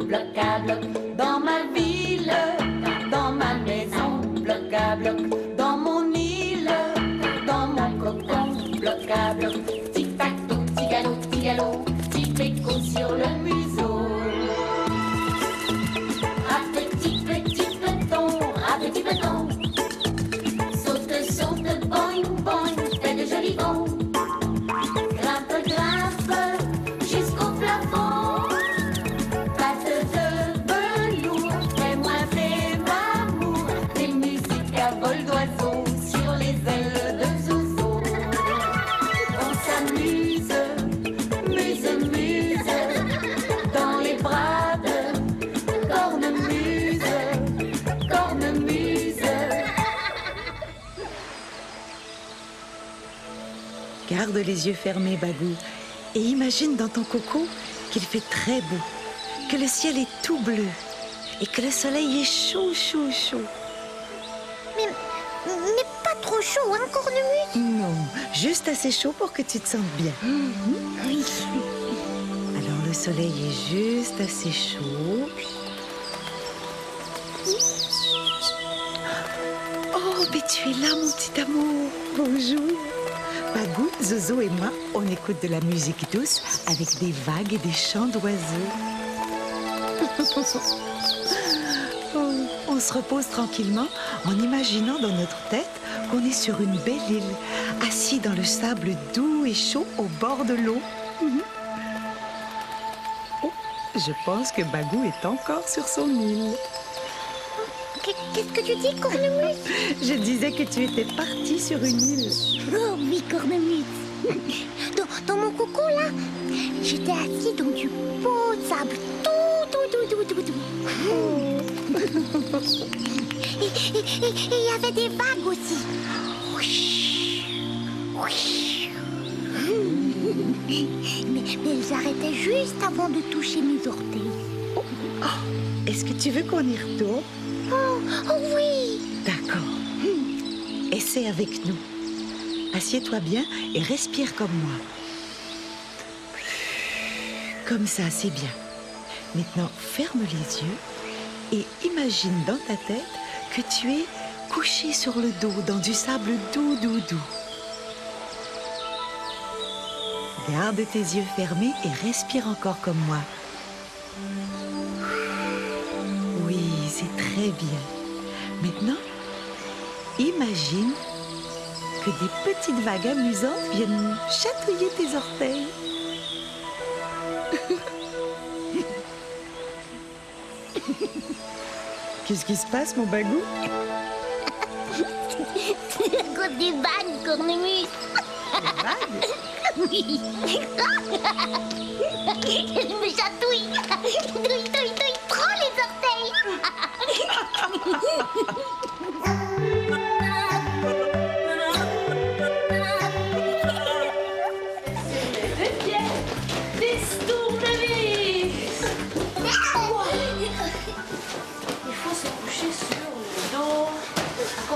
bloc à bloc. Dans ma ville, dans ma maison, bloc à bloc. Dans mon île, dans mon cocon, bloc à bloc. Tic-tac-toe, petit galop, petit péco sur le museau. À petit peloton, saute, saute, boing, boing, fais de jolis bonds. Grimpe, grimpe, jusqu'au plafond. Patte de velours, fais-moi l'amour. Des musiques à vol d'oiseau sur les ailes de Zouzou. On s'amuse, muse, dans les bras de cornemuse. Garde les yeux fermés, Bagou, et imagine dans ton coco qu'il fait très beau, que le ciel est tout bleu et que le soleil est chaud, chaud, chaud. Mais pas trop chaud, hein, cornemuse? Non, juste assez chaud pour que tu te sentes bien. Oui. Alors le soleil est juste assez chaud. Oh, mais tu es là, mon petit amour. Bonjour. Bagou, Zozo et moi, on écoute de la musique douce avec des vagues et des chants d'oiseaux. Oh, on se repose tranquillement en imaginant dans notre tête qu'on est sur une belle île, assis dans le sable doux et chaud au bord de l'eau. Oh, je pense que Bagou est encore sur son île. Qu'est-ce que tu dis, cornemuse? Je disais que tu étais partie sur une île. Oh oui, cornemuse. Dans mon coco, là, j'étais assis dans du beau sable tout. Et il y avait des vagues aussi. Mais elles arrêtaient juste avant de toucher mes orteils. Oh, est-ce que tu veux qu'on y retourne? Oh oui. D'accord. Essaie avec nous. Assieds-toi bien et respire comme moi. Comme ça, c'est bien. Maintenant, ferme les yeux et imagine dans ta tête que tu es couché sur le dos dans du sable doux. Garde tes yeux fermés et respire encore comme moi. Oui, c'est très bien. Maintenant, imagine que des petites vagues amusantes viennent chatouiller tes orteils. Qu'est-ce qui se passe, mon Bagou? C'est à cause des vagues, cornemuse. Des vagues? Oui. Elle me chatouille. Douille, trop les orteils.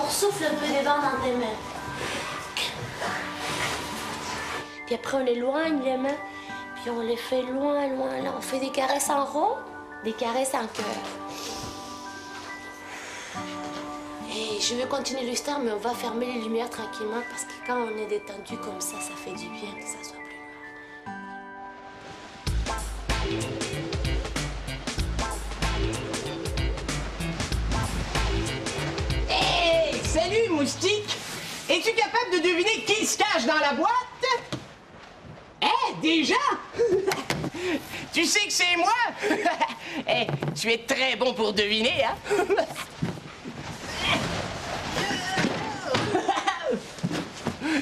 Souffle un peu des vents dans tes mains. Puis après, on éloigne les mains, puis on les fait loin. Là, on fait des caresses en rond, des caresses en cœur. Et je vais continuer l'histoire, mais on va fermer les lumières tranquillement parce que quand on est détendu comme ça fait du bien que ça soit plus noir. Salut, moustique! Es-tu capable de deviner qui se cache dans la boîte? Déjà? Tu sais que c'est moi? Tu es très bon pour deviner, hein?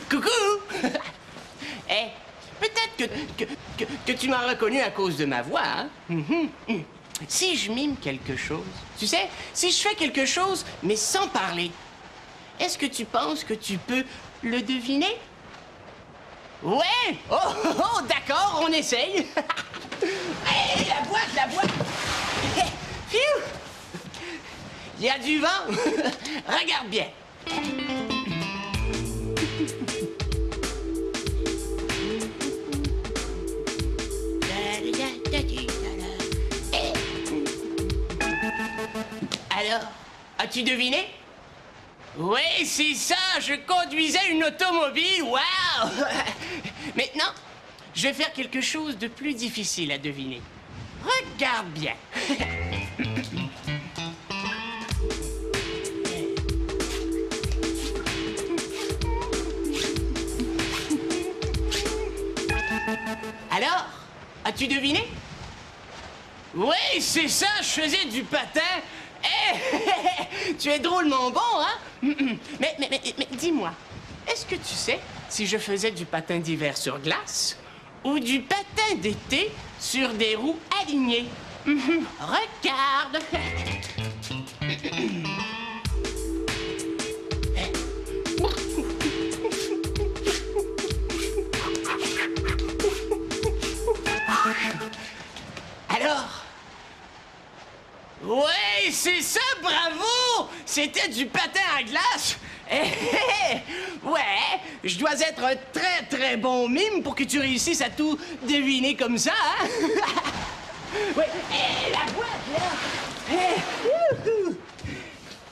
Coucou! Peut-être que tu m'as reconnu à cause de ma voix, hein? Si je mime quelque chose, tu sais, si je fais quelque chose, mais sans parler, est-ce que tu penses que tu peux le deviner? Ouais! Oh, d'accord, on essaye. Hey, la boîte! Phew! Il y a du vent. Regarde bien. As-tu deviné? Oui, c'est ça, je conduisais une automobile, waouh! Maintenant, je vais faire quelque chose de plus difficile à deviner. Regarde bien. Alors, as-tu deviné? Oui, c'est ça, je faisais du patin. Eh, tu es drôlement bon, hein? Mais dis-moi, est-ce que tu sais si je faisais du patin d'hiver sur glace ou du patin d'été sur des roues alignées? Regarde. Alors? Ouais, c'est ça, bravo! C'était du patin à glace. Ouais, je dois être un très, très bon mime pour que tu réussisses à tout deviner comme ça, hein? Ouais, la boîte,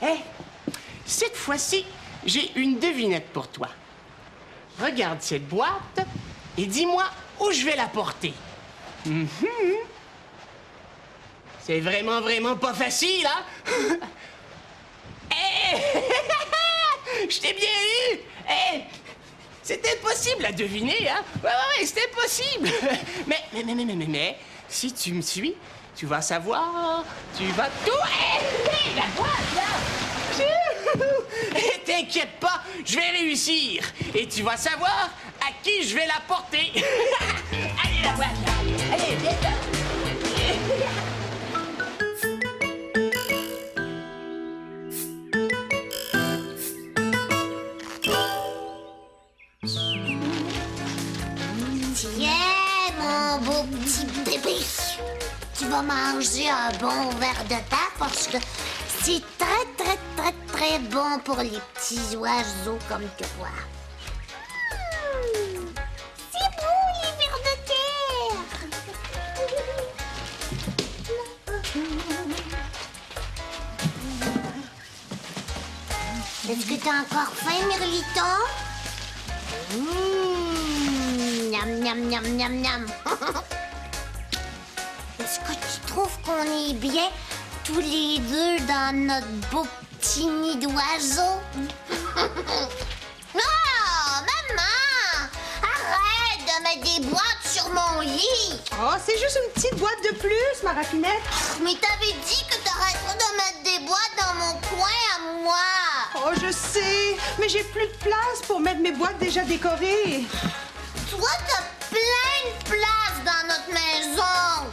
là! Cette fois-ci, j'ai une devinette pour toi. Regarde cette boîte et dis-moi où je vais la porter. C'est vraiment, vraiment pas facile, hein? Je t'ai bien eu! C'était possible à deviner, hein? Ouais, c'était possible! Mais, si tu me suis, tu vas savoir, tu vas tout... la boîte, là! T'inquiète pas, je vais réussir! Et tu vas savoir à qui je vais la porter! Allez, la boîte, là! Allez, viens là! Tiens, mon beau petit bébé. Tu vas manger un bon verre de terre parce que c'est très, très, très, très bon pour les petits oiseaux comme toi. C'est beau, les vers de terre. Est-ce que t'as encore faim, Mirliton? Miam, miam, miam, miam, miam. Est-ce que tu trouves qu'on est bien tous les deux dans notre beau petit nid d'oiseau? Non, maman! Arrête de mettre des boîtes sur mon lit! Oh, c'est juste une petite boîte de plus, ma raffinette. Mais t'avais dit que t'arrêterais de mettre des boîtes dans mon coin à moi! Oh, je sais, mais j'ai plus de place pour mettre mes boîtes déjà décorées. Toi, t'as plein de place dans notre maison.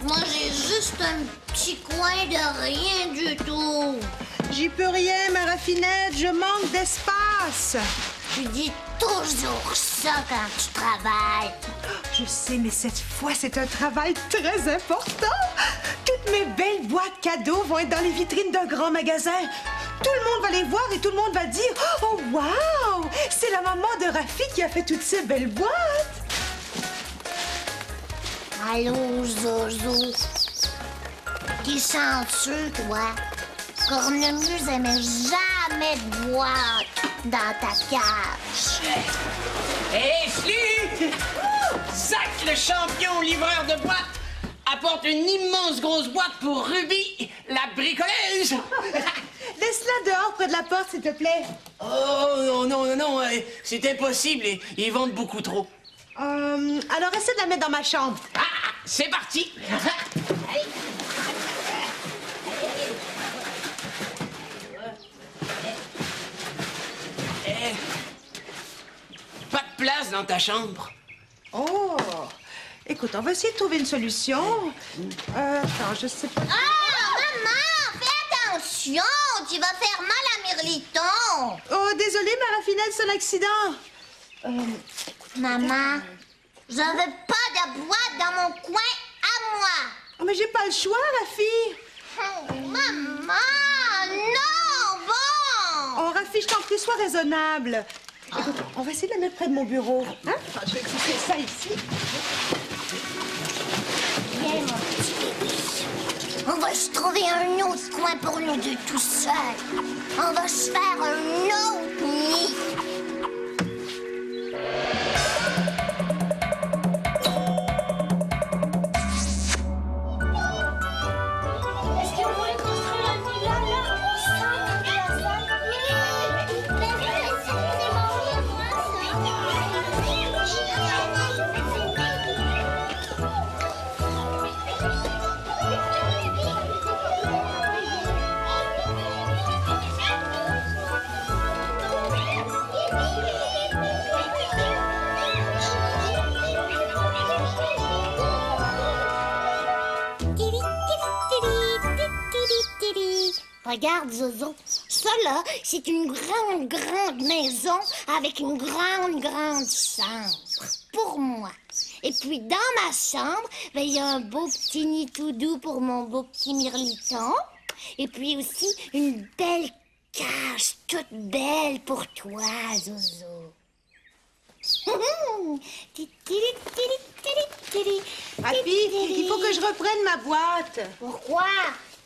Moi, j'ai juste un petit coin de rien du tout. J'y peux rien, ma raffinette, je manque d'espace. Tu dis toujours ça quand tu travailles. Je sais, mais cette fois, c'est un travail très important. Toutes mes belles boîtes cadeaux vont être dans les vitrines d'un grand magasin. Tout le monde va les voir et tout le monde va dire « Oh, wow! C'est la maman de Rafi qui a fait toutes ces belles boîtes! » Allô, Zozo. Qui chanceux, toi. Cornemuse aimait jamais de boîte dans ta cage. Slu! Zach, le champion livreur de boîtes, apporte une immense grosse boîte pour Ruby, la bricoleuse! Laisse-la dehors près de la porte, s'il te plaît. Oh, non, c'est impossible, ils vendent beaucoup trop. Alors, essaie de la mettre dans ma chambre. Ah, c'est parti! Pas de place dans ta chambre. Oh! Écoute, on va essayer de trouver une solution. Attends, je sais pas... Ah, maman, fais attention! Tu vas faire mal à Mirliton. Oh, désolée, ma raffinette, c'est un accident. Maman, je veux pas de boîte dans mon coin à moi. Oh, mais j'ai pas le choix, Rafi. Maman, non, bon! Oh, Rafi, je t'en prie, sois raisonnable. Écoute, on va essayer de la mettre près de mon bureau. Hein? Attends, je vais couper ça ici. Viens, mon petit bébé. On va se trouver un autre coin pour nous deux tout seuls. On va se faire un autre nid. Est-ce qu'on pourrait construire un nid là, au centre de la salle? Regarde, Zozo, ça là, c'est une grande maison avec une grande chambre pour moi. Et puis dans ma chambre, ben, il y a un beau petit nid tout doux pour mon beau petit mirliton. Et puis aussi une belle cage toute belle pour toi, Zozo. Rafi, il faut que je reprenne ma boîte. Pourquoi?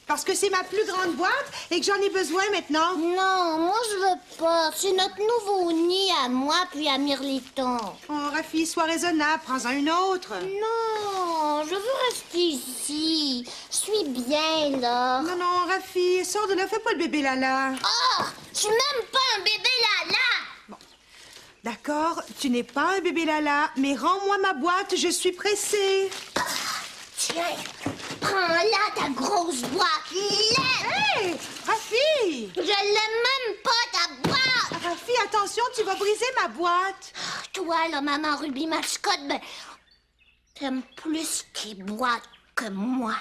Parce que c'est ma plus grande boîte et que j'en ai besoin maintenant. Non, moi je veux pas. C'est notre nouveau nid à moi puis à Mirliton. Oh, Rafi, sois raisonnable, prends-en une autre. Non, je veux rester ici. Je suis bien là. Non, non, Rafi, sors de là, fais pas le bébé Lala. Oh, je suis même pas un bébé Lala. D'accord, tu n'es pas un bébé Lala, mais rends-moi ma boîte, je suis pressée. Tiens, prends-la ta grosse boîte. Hé, Rafi! Je l'aime même pas ta boîte. Rafi, attention, tu vas briser ma boîte. Toi là, maman Ruby Mascotte, ben, t'aimes plus tes boîtes que moi.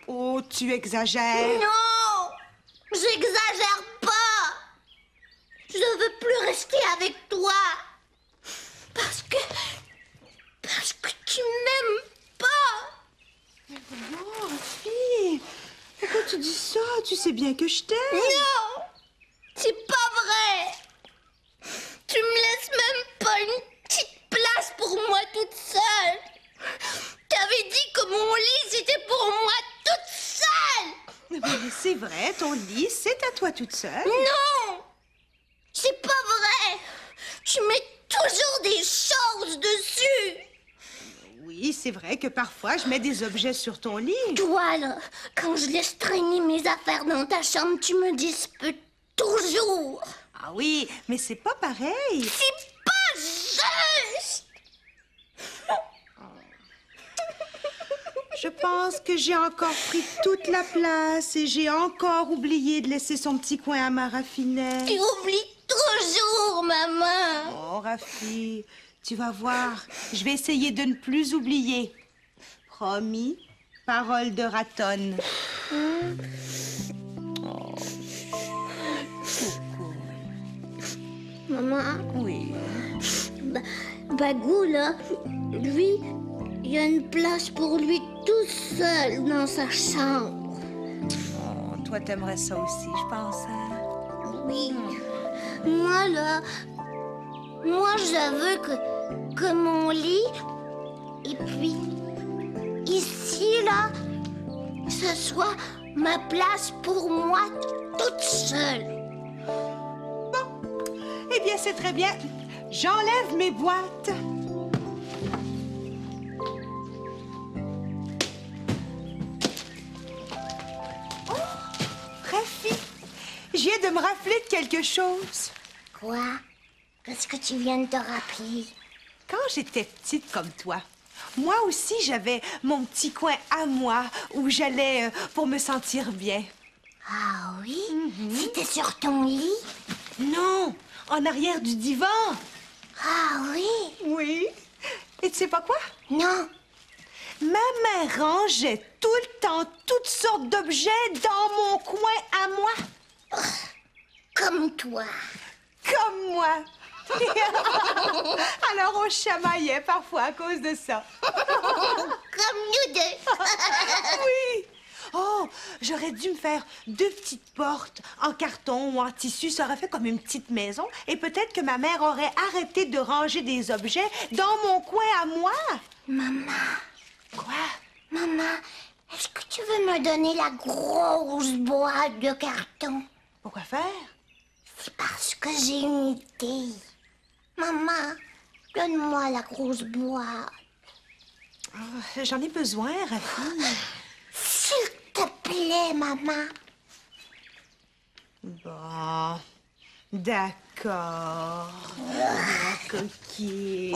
Oh, tu exagères. Non, j'exagère pas. Je veux plus rester avec toi. Parce que tu m'aimes pas. Non, Rafi, pourquoi tu dis ça? Tu sais bien que je t'aime. Non, c'est pas vrai. Tu me laisses même pas une petite place pour moi toute seule. T'avais dit que mon lit, c'était pour moi toute seule. Mais c'est vrai, ton lit, c'est à toi toute seule. Non, c'est pas vrai. Tu mets toujours des choses dessus. Oui, c'est vrai que parfois, je mets des objets sur ton lit. Toi, là, quand je laisse traîner mes affaires dans ta chambre, tu me disputes toujours. Ah oui, mais c'est pas pareil. C'est pas juste. Je pense que j'ai encore pris toute la place et j'ai encore oublié de laisser son petit coin à ma raffinette. Tu oublies toujours, maman. Oh, Rafi, tu vas voir, je vais essayer de ne plus oublier. Promis, parole de ratonne. Maman, Oui. Bagou, là, lui, il y a une place pour lui tout seul dans sa chambre. Oh, toi, t'aimerais ça aussi, je pense. Hein? Oui. Moi, là, je veux que mon lit, et puis ici, là, ce soit ma place pour moi toute seule. Eh bien, c'est très bien. J'enlève mes boîtes. Oh, Rafi, je viens de me rappeler de quelque chose. Quoi? Qu'est-ce que tu viens de te rappeler? Quand j'étais petite comme toi, moi aussi, j'avais mon petit coin à moi où j'allais pour me sentir bien. Ah oui? C'était sur ton lit? Non, en arrière du divan. Ah oui? Oui. Et tu sais pas quoi? Non. Ma mère rangeait tout le temps toutes sortes d'objets dans mon coin à moi. Comme toi. Comme moi. Alors on chamaillait parfois à cause de ça. Comme nous deux. Oui. Oh, j'aurais dû me faire 2 petites portes en carton ou en tissu. Ça aurait fait comme une petite maison. Et peut-être que ma mère aurait arrêté de ranger des objets dans mon coin à moi. Maman. Quoi? Maman, Est-ce que tu veux me donner la grosse boîte de carton? Pourquoi faire? C'est parce que j'ai une idée. Maman, donne-moi la grosse boîte. Oh, j'en ai besoin, Rafi. S'il te plaît, maman. Bon, d'accord. Ma coquine.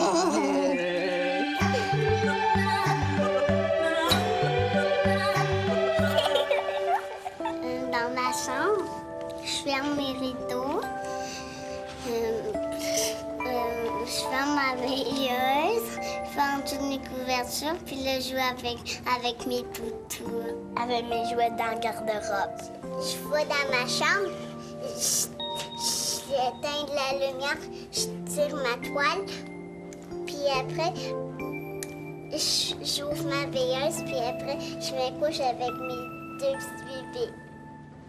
Dans ma chambre, je ferme mes rideaux. Je ferme ma veilleuse, je ferme toutes mes couvertures, puis là, je joue avec mes toutous, avec mes jouets dans le garde-robe. Je vais dans ma chambre, j'éteins de la lumière, je tire ma toile, puis après, j'ouvre ma veilleuse, puis après, je me couche avec mes 2 petits bébés.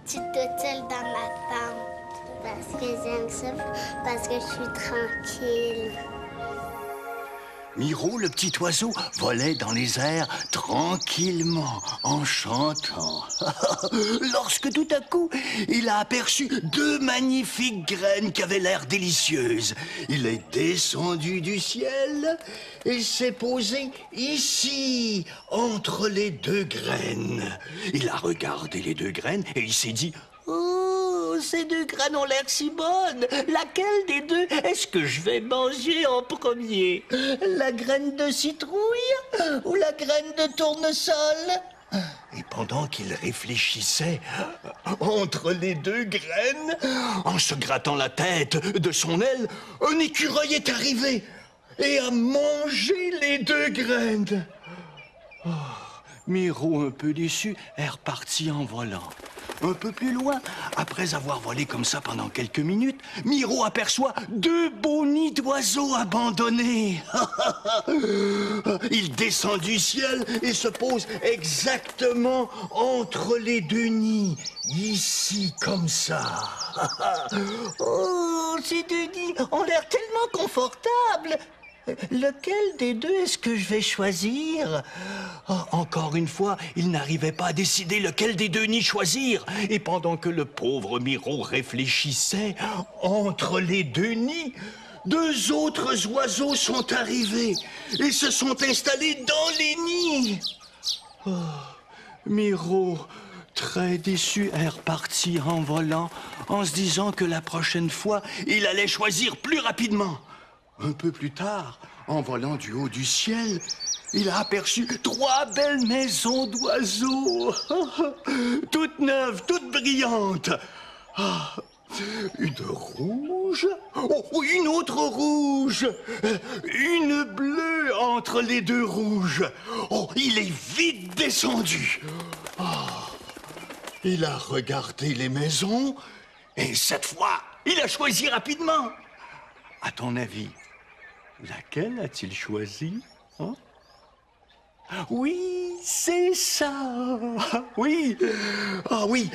Je suis toute seule dans ma chambre. Parce que j'aime ça, parce que je suis tranquille. Miro, le petit oiseau, volait dans les airs tranquillement, en chantant. Lorsque tout à coup, il a aperçu 2 magnifiques graines qui avaient l'air délicieuses. Il est descendu du ciel et s'est posé ici, entre les 2 graines. Il a regardé les 2 graines et il s'est dit... Oh, ces 2 graines ont l'air si bonnes. Laquelle des 2 est-ce que je vais manger en premier? La graine de citrouille ou la graine de tournesol? Et pendant qu'il réfléchissait entre les 2 graines, en se grattant la tête de son aile, un écureuil est arrivé et a mangé les 2 graines. Oh, Miro, un peu déçu, est reparti en volant. Un peu plus loin, après avoir volé comme ça pendant quelques minutes, Miro aperçoit 2 beaux nids d'oiseaux abandonnés. Il descend du ciel et se pose exactement entre les 2 nids, ici, comme ça. Oh, ces 2 nids ont l'air tellement confortables. Lequel des 2 est-ce que je vais choisir? Oh, encore une fois, il n'arrivait pas à décider lequel des 2 nids choisir. Et pendant que le pauvre Miro réfléchissait, entre les 2 nids, 2 autres oiseaux sont arrivés et se sont installés dans les nids. Oh, Miro, très déçu, est reparti en volant, en se disant que la prochaine fois, il allait choisir plus rapidement. Un peu plus tard, en volant du haut du ciel, il a aperçu 3 belles maisons d'oiseaux, toutes neuves, toutes brillantes. Ah, une rouge, oh, une autre rouge, une bleue entre les 2 rouges. Oh, il est vite descendu. Oh, il a regardé les maisons et cette fois, il a choisi rapidement. À ton avis, laquelle a-t-il choisi? Hein? Oui, c'est ça. Oui. Ah oui,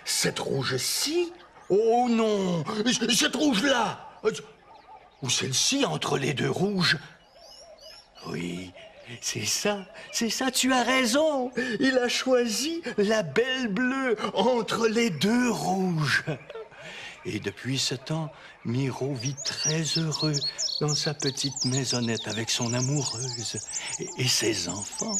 cette rouge-ci. Oh non, cette rouge-là. Ou celle-ci entre les 2 rouges. Oui, c'est ça, tu as raison. Il a choisi la belle bleue entre les 2 rouges. Et depuis ce temps, Miro vit très heureux dans sa petite maisonnette avec son amoureuse et ses enfants.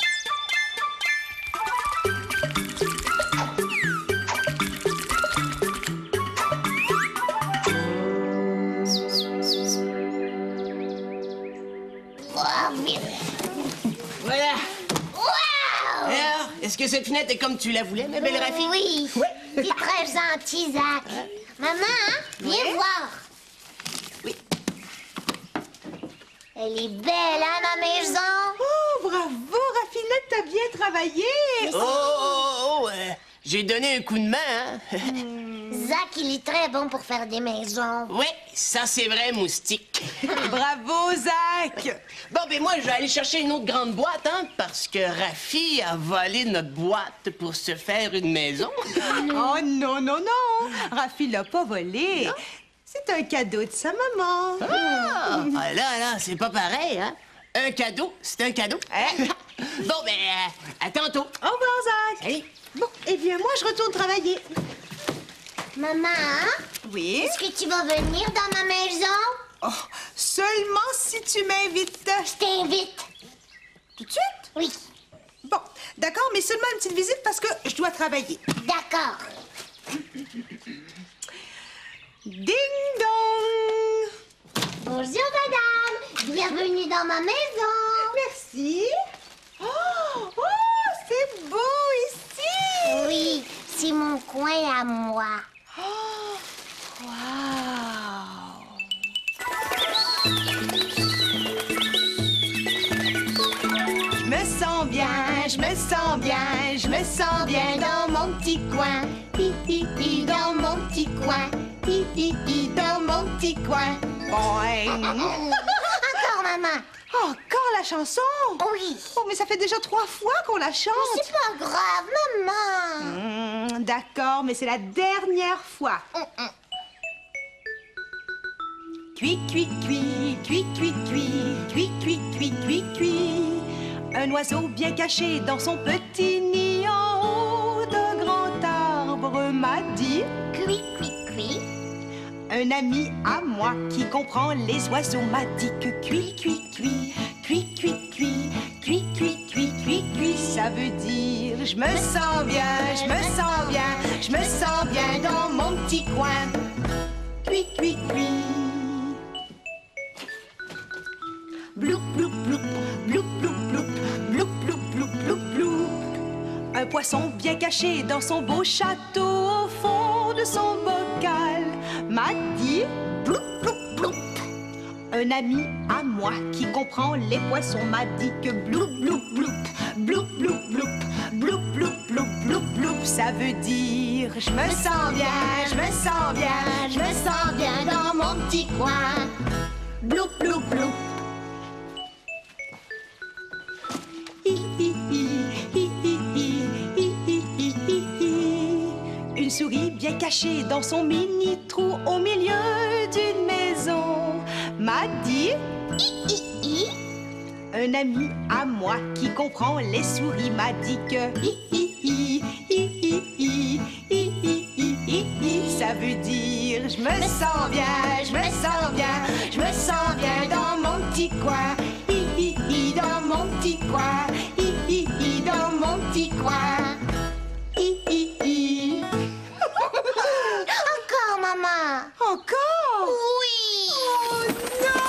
Voilà. Wow! Alors, est-ce que cette fenêtre est comme tu la voulais, ma belle Rafi? Oui, c'est très gentil, Zach. Maman, viens voir. Oui. Elle est belle, hein, ma maison? Oh, bravo, Raffinette, t'as bien travaillé. Oh, j'ai donné un coup de main, hein? Zach, il est très bon pour faire des maisons. Oui, ça c'est vrai, moustique. Bravo, Zach. Bon, ben moi, je vais aller chercher une autre grande boîte, hein, parce que Rafi a volé notre boîte pour se faire une maison. Oh non, non, non. Rafi l'a pas volé. C'est un cadeau de sa maman. Ah, là, c'est pas pareil, hein? Un cadeau, c'est un cadeau. Bon, ben, à tantôt. Au revoir, Zach. Salut. Bon, eh bien, moi, je retourne travailler. Maman, Oui? est-ce que tu vas venir dans ma maison? Oh, seulement si tu m'invites. Je t'invite. Tout de suite? Oui, Bon, d'accord, mais seulement une petite visite parce que je dois travailler. d'accord. Ding dong! Bonjour, madame. Bienvenue dans ma maison. Merci. Oh, c'est beau ici! Oui, c'est mon coin à moi. Oh, wow! Je me sens bien, je me sens bien, je me sens bien dans mon petit coin. Hi, hi, hi, dans mon petit coin. Hi, hi, hi, dans mon petit coin. Boing! Encore, maman. Encore la chanson? Oui. Oh, mais ça fait déjà 3 fois qu'on la chante. C'est pas grave, maman. D'accord, mais c'est la dernière fois. Cui, cui, cui, cui, cui, cui, cui, cui, cui, cui, cui. Un oiseau bien caché dans son petit nid en haut d'un grand arbre m'a dit. Cui, cui, cui. Un ami à moi qui comprend les oiseaux m'a dit que cui, cui, cui, cui, cui, cui, cui, cui, cui, cui, cui, ça veut dire je me sens bien, je me sens bien, je me sens bien dans mon petit coin. Cui, cui, cui. Bloup, bloup, bloup, bloup, bloup, bloup, bloup, bloup, bloup, bloup, bloup. Un poisson bien caché dans son beau château au fond de son bocal m'a dit bloup, bloup, bloup. Un ami à moi qui comprend les poissons m'a dit que bloup, bloup, bloup, bloup, bloup, bloup, bloup, bloup, bloup, bloup, bloup, ça veut dire je me sens bien, je me sens bien, je me sens bien dans mon petit coin. Bloup, bloup, bloup. Une souris bien cachée dans son mini trou au milieu d'une maison m'a dit hi. Un ami à moi qui comprend les souris m'a dit que hi, ça veut dire je me sens bien, je me sens bien, je me sens bien dans mon petit coin. Hi, dans mon petit coin. Hi, dans mon petit coin. Hi. Encore, maman. Encore? Oui. Oh non!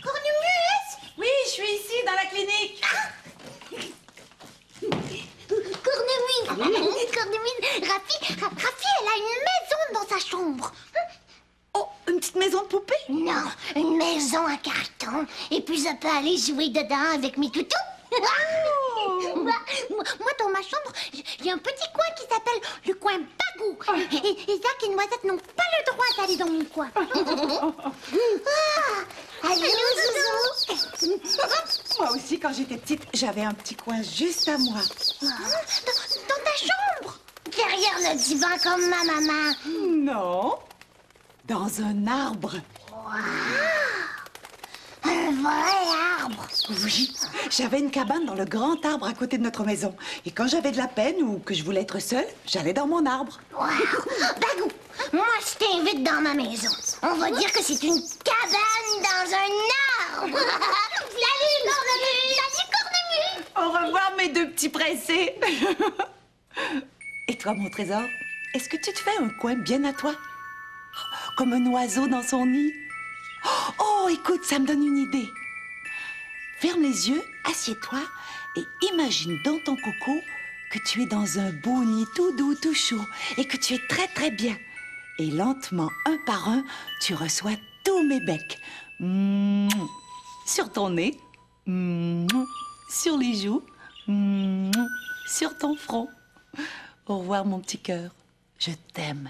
Cornemuse? Oui, je suis ici, dans la clinique. Cornemuse, Rafi, elle a une maison dans sa chambre. Oh, une petite maison de poupée? Non, une maison à carton. Et puis ça peut aller jouer dedans avec mes toutous. Moi, dans ma chambre, il y a un petit coin qui s'appelle le coin Bagou. Et Zach et Noisette n'ont pas le droit d'aller dans mon coin. Allô, Zouzou? Moi aussi, quand j'étais petite, j'avais un petit coin juste à moi. Dans ta chambre? Derrière le divan comme ma maman. Non, dans un arbre. Un vrai arbre. Oui, j'avais une cabane dans le grand arbre à côté de notre maison. Et quand j'avais de la peine ou que je voulais être seule, j'allais dans mon arbre. Wow. Bagou, moi je t'invite dans ma maison. On va dire que c'est une cabane dans un arbre. Salut, Cornemuse. Salut, Cornemuse. Au revoir, mes deux petits pressés. Et toi, mon trésor, est-ce que tu te fais un coin bien à toi? Comme un oiseau dans son nid? Oh, écoute, ça me donne une idée. Ferme les yeux, assieds-toi et imagine dans ton coco que tu es dans un beau nid tout doux, tout chaud et que tu es très, très bien. Et lentement, un par un, tu reçois tous mes becs. Sur ton nez, sur les joues, sur ton front. Au revoir, mon petit cœur. Je t'aime.